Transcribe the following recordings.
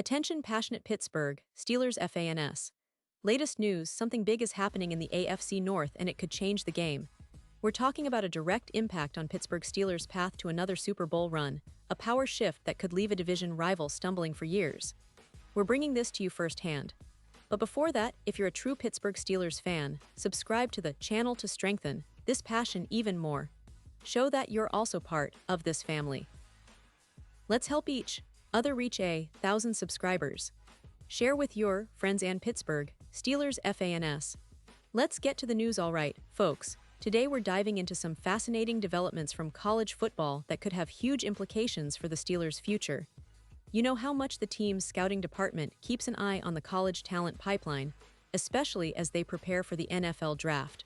Attention passionate Pittsburgh Steelers fans. Latest news, something big is happening in the AFC North and it could change the game. We're talking about a direct impact on Pittsburgh Steelers' path to another Super Bowl run, a power shift that could leave a division rival stumbling for years. We're bringing this to you firsthand. But before that, if you're a true Pittsburgh Steelers fan, subscribe to the channel to strengthen this passion even more. Show that you're also part of this family. Let's help each other reach 1,000 subscribers. Share with your friends and Pittsburgh Steelers fans. Let's get to the news. Alright, folks. Today we're diving into some fascinating developments from college football that could have huge implications for the Steelers' future. You know how much the team's scouting department keeps an eye on the college talent pipeline, especially as they prepare for the NFL draft.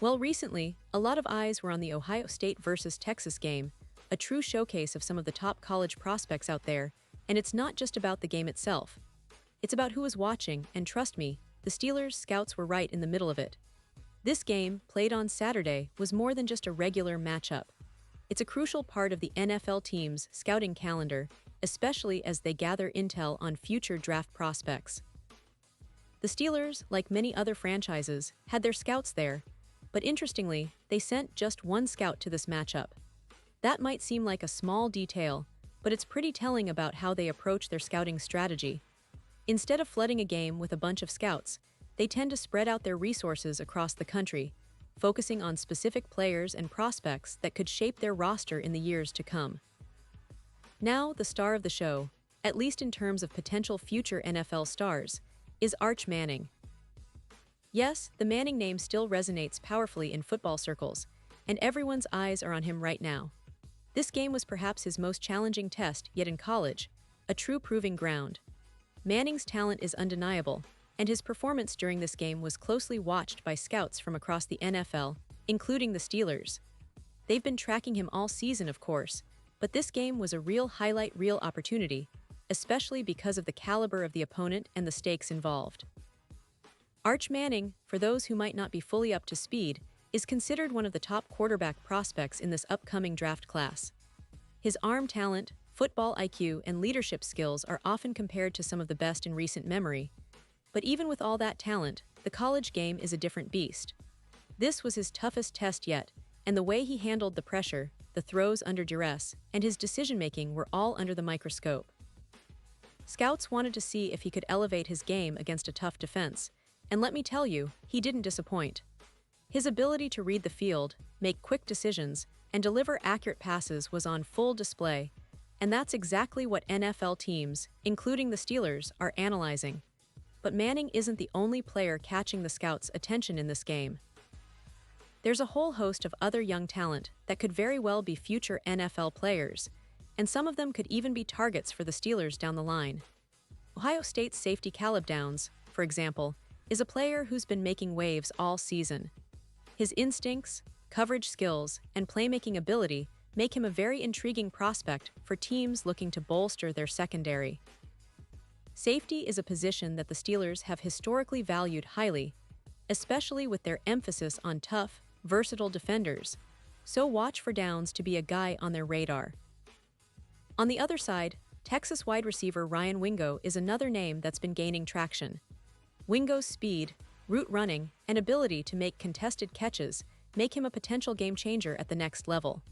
Well, recently, a lot of eyes were on the Ohio State versus Texas game, a true showcase of some of the top college prospects out there, and it's not just about the game itself. It's about who is watching, and trust me, the Steelers scouts were right in the middle of it. This game, played on Saturday, was more than just a regular matchup. It's a crucial part of the NFL team's scouting calendar, especially as they gather intel on future draft prospects. The Steelers, like many other franchises, had their scouts there, but interestingly, they sent just one scout to this matchup. That might seem like a small detail, but it's pretty telling about how they approach their scouting strategy. Instead of flooding a game with a bunch of scouts, they tend to spread out their resources across the country, focusing on specific players and prospects that could shape their roster in the years to come. Now, the star of the show, at least in terms of potential future NFL stars, is Arch Manning. Yes, the Manning name still resonates powerfully in football circles, and everyone's eyes are on him right now. This game was perhaps his most challenging test yet in college, a true proving ground. Manning's talent is undeniable, and his performance during this game was closely watched by scouts from across the NFL, including the Steelers. They've been tracking him all season, of course, but this game was a real highlight reel opportunity, especially because of the caliber of the opponent and the stakes involved. Arch Manning, for those who might not be fully up to speed, is considered one of the top quarterback prospects in this upcoming draft class. His arm talent, football IQ, and leadership skills are often compared to some of the best in recent memory. But even with all that talent, the college game is a different beast. This was his toughest test yet, and the way he handled the pressure, the throws under duress, and his decision-making were all under the microscope. Scouts wanted to see if he could elevate his game against a tough defense, and let me tell you, he didn't disappoint. His ability to read the field, make quick decisions, and deliver accurate passes was on full display, and that's exactly what NFL teams, including the Steelers, are analyzing. But Manning isn't the only player catching the scouts' attention in this game. There's a whole host of other young talent that could very well be future NFL players, and some of them could even be targets for the Steelers down the line. Ohio State's safety Caleb Downs, for example, is a player who's been making waves all season. His instincts, coverage skills, and playmaking ability make him a very intriguing prospect for teams looking to bolster their secondary. Safety is a position that the Steelers have historically valued highly, especially with their emphasis on tough, versatile defenders, so watch for Downs to be a guy on their radar. On the other side, Texas wide receiver Ryan Wingo is another name that's been gaining traction. Wingo's speed, route running, and ability to make contested catches make him a potential game-changer at the next level.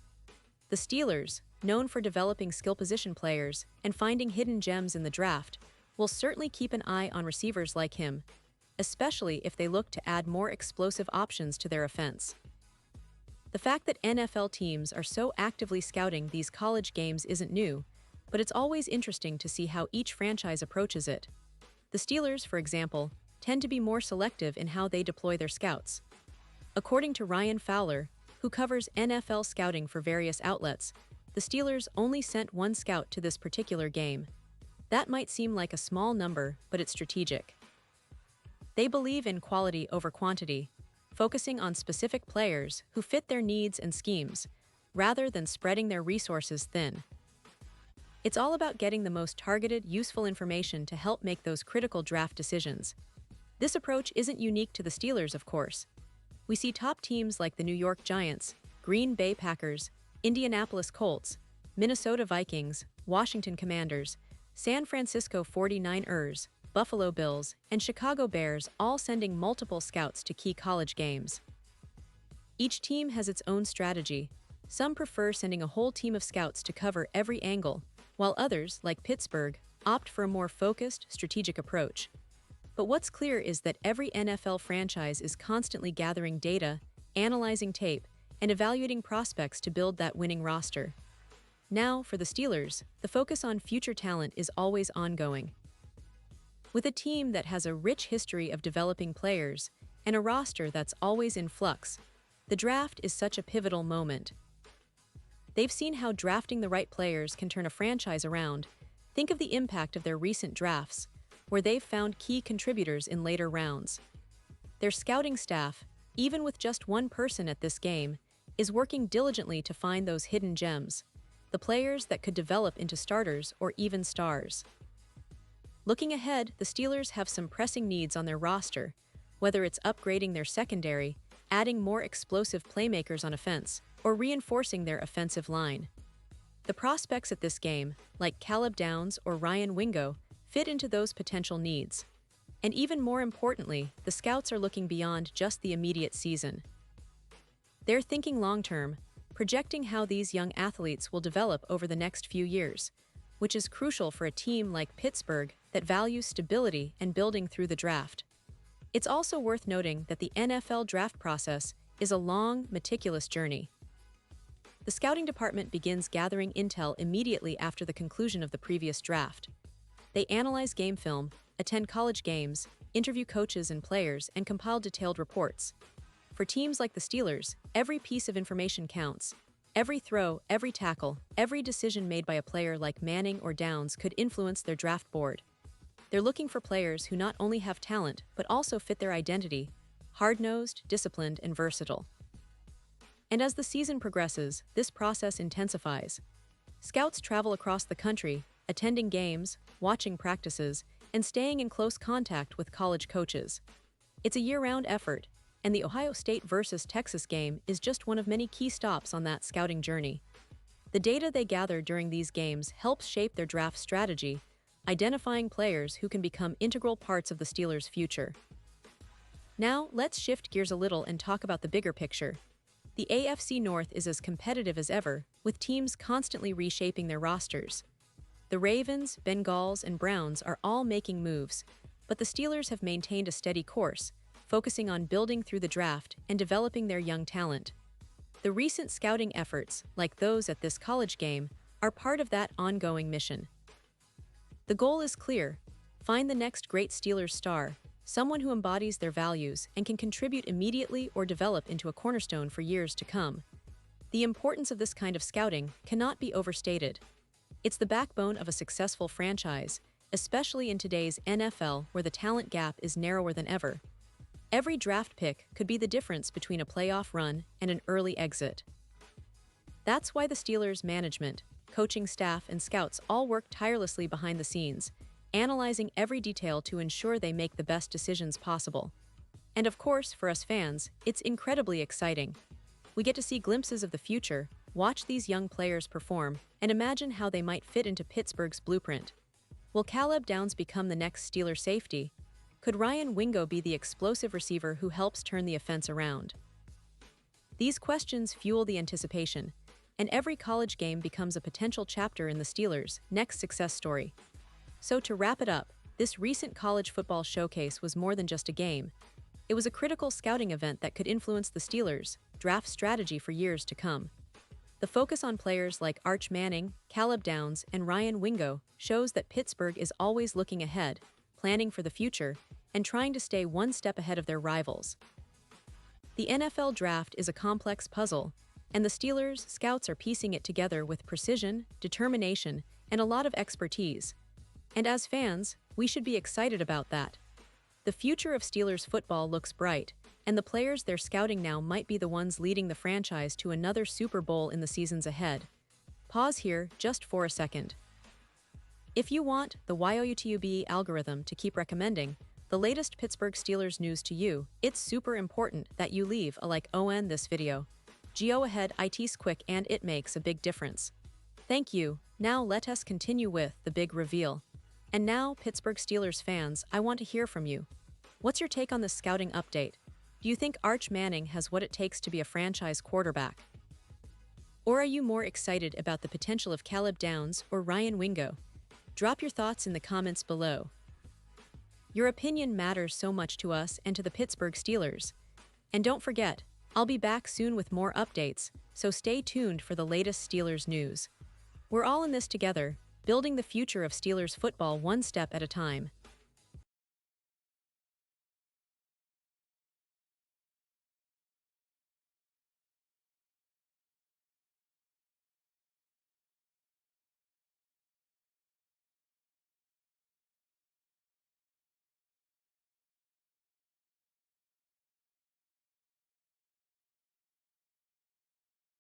The Steelers, known for developing skill position players and finding hidden gems in the draft, will certainly keep an eye on receivers like him, especially if they look to add more explosive options to their offense. The fact that NFL teams are so actively scouting these college games isn't new, but it's always interesting to see how each franchise approaches it. The Steelers, for example, tend to be more selective in how they deploy their scouts. According to Ryan Fowler, who covers NFL scouting for various outlets, the Steelers only sent one scout to this particular game. That might seem like a small number, but it's strategic. They believe in quality over quantity, focusing on specific players who fit their needs and schemes, rather than spreading their resources thin. It's all about getting the most targeted, useful information to help make those critical draft decisions. This approach isn't unique to the Steelers, of course. We see top teams like the New York Giants, Green Bay Packers, Indianapolis Colts, Minnesota Vikings, Washington Commanders, San Francisco 49ers, Buffalo Bills, and Chicago Bears all sending multiple scouts to key college games. Each team has its own strategy. Some prefer sending a whole team of scouts to cover every angle, while others, like Pittsburgh, opt for a more focused, strategic approach. But what's clear is that every NFL franchise is constantly gathering data, analyzing tape, and evaluating prospects to build that winning roster. Now, for the Steelers, the focus on future talent is always ongoing. With a team that has a rich history of developing players and a roster that's always in flux, the draft is such a pivotal moment. They've seen how drafting the right players can turn a franchise around. Think of the impact of their recent drafts, where they've found key contributors in later rounds. Their scouting staff, even with just one person at this game, is working diligently to find those hidden gems, the players that could develop into starters or even stars. Looking ahead, the Steelers have some pressing needs on their roster, whether it's upgrading their secondary, adding more explosive playmakers on offense, or reinforcing their offensive line. The prospects at this game, like Caleb Downs or Ryan Wingo, fit into those potential needs. And even more importantly, the scouts are looking beyond just the immediate season. They're thinking long-term, projecting how these young athletes will develop over the next few years, which is crucial for a team like Pittsburgh that values stability and building through the draft. It's also worth noting that the NFL draft process is a long, meticulous journey. The scouting department begins gathering intel immediately after the conclusion of the previous draft. They analyze game film, attend college games, interview coaches and players, and compile detailed reports. For teams like the Steelers, every piece of information counts. Every throw, every tackle, every decision made by a player like Manning or Downs could influence their draft board. They're looking for players who not only have talent, but also fit their identity: hard-nosed, disciplined, and versatile. And as the season progresses, this process intensifies. Scouts travel across the country, attending games, watching practices, and staying in close contact with college coaches. It's a year-round effort, and the Ohio State versus Texas game is just one of many key stops on that scouting journey. The data they gather during these games helps shape their draft strategy, identifying players who can become integral parts of the Steelers' future. Now, let's shift gears a little and talk about the bigger picture. The AFC North is as competitive as ever, with teams constantly reshaping their rosters. The Ravens, Bengals, and Browns are all making moves, but the Steelers have maintained a steady course, focusing on building through the draft and developing their young talent. The recent scouting efforts, like those at this college game, are part of that ongoing mission. The goal is clear: find the next great Steelers star, someone who embodies their values and can contribute immediately or develop into a cornerstone for years to come. The importance of this kind of scouting cannot be overstated. It's the backbone of a successful franchise, especially in today's NFL where the talent gap is narrower than ever. Every draft pick could be the difference between a playoff run and an early exit. That's why the Steelers' management, coaching staff, and scouts all work tirelessly behind the scenes, analyzing every detail to ensure they make the best decisions possible. And of course, for us fans, it's incredibly exciting. We get to see glimpses of the future, watch these young players perform, and imagine how they might fit into Pittsburgh's blueprint. Will Caleb Downs become the next Steeler safety? Could Ryan Wingo be the explosive receiver who helps turn the offense around? These questions fuel the anticipation, and every college game becomes a potential chapter in the Steelers' next success story. So to wrap it up, this recent college football showcase was more than just a game. It was a critical scouting event that could influence the Steelers' draft strategy for years to come. The focus on players like Arch Manning, Caleb Downs, and Ryan Wingo shows that Pittsburgh is always looking ahead, planning for the future, and trying to stay one step ahead of their rivals. The NFL draft is a complex puzzle, and the Steelers' scouts are piecing it together with precision, determination, and a lot of expertise. And as fans, we should be excited about that. The future of Steelers football looks bright, and the players they're scouting now might be the ones leading the franchise to another Super Bowl in the seasons ahead. Pause here just for a second. If you want the YOUTUB algorithm to keep recommending the latest Pittsburgh Steelers news to you, it's super important that you leave a like on this video. Go ahead, it's quick and it makes a big difference. Thank you. Now let us continue with the big reveal. And now, Pittsburgh Steelers fans, I want to hear from you. What's your take on this scouting update? Do you think Arch Manning has what it takes to be a franchise quarterback? Or are you more excited about the potential of Caleb Downs or Ryan Wingo? Drop your thoughts in the comments below. Your opinion matters so much to us and to the Pittsburgh Steelers. And don't forget, I'll be back soon with more updates, so stay tuned for the latest Steelers news. We're all in this together, building the future of Steelers football one step at a time.